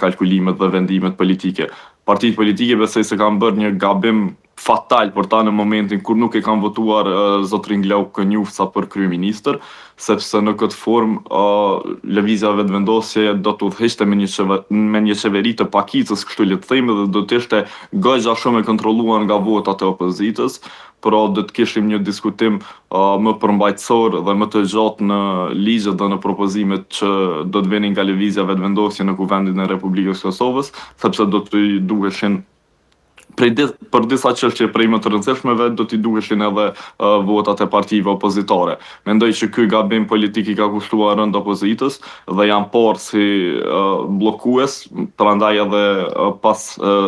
kalkulimet dhe vendimet politike. Partitë politike besoj se kanë bërë një gabim fatal për ta në momentin kur nuk e kanë votuar zotrin Glauk Kënjufca për kryeministër, sepse në këtë formë lëvizja vetëvendosje do të udhëheqte me një qeveri të pakicës, kështu le të themi, dhe do të ishte goxha shumë e kontrolluar nga votat e opozitës, pra do të kishim një diskutim më përmbajtësor dhe më të gjatë në ligjet dhe në propozimet që do të vinin nga lëvizja vetëvendosje në Kuvendin e Republikës Kosovës, sepse do të duheshin për disa çështje prej më të rëndësishmeve do t'i duheshin edhe votat e partive opozitare. Mendoj që ky gabim politik i ka kushtuar rënd opozitës dhe janë parë si bllokues, prandaj edhe pas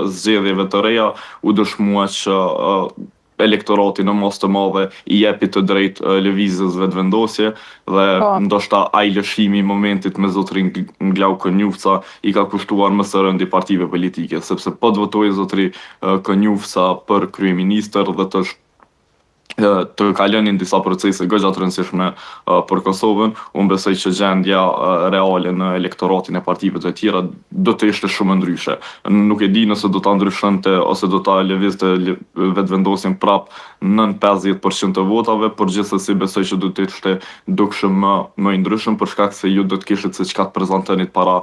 zgjedhjeve të reja u dëshmua që elektorati në mas të madhe i jepi të drejtë lëvizjes vetëvendosje dhe ndoshta ai lëshimi i momentit me zotrin Glauk Kënjufca i ka kushtuar më së rëndi partive politike, sepse po të votojë zotri Kënjufca për kryeministër dhe të kalonin disa procese goxha të rëndësishme për Kosovën, unë besoj që gjendja reale në elektoratin e partive të tjera do të ishte shumë ndryshe. Nuk e di nëse do ta ndryshonte ose do ta lëvizte vetëvendosjen prap nën 50% të votave, por gjithsesi besoj që do të ishte dukshëm më i ndryshëm për shkak se ju do të kishit se çka të prezantonit para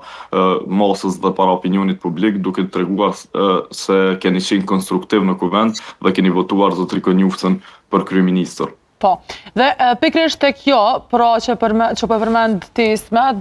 masës dhe para opinionit publik, duke treguar se keni qenë konstruktiv në kuvend dhe keni votuar zotrin Kënjufcën për kryeministër. Po, dhe pikërisht tek kjo, pra që po përmend ti Ismet,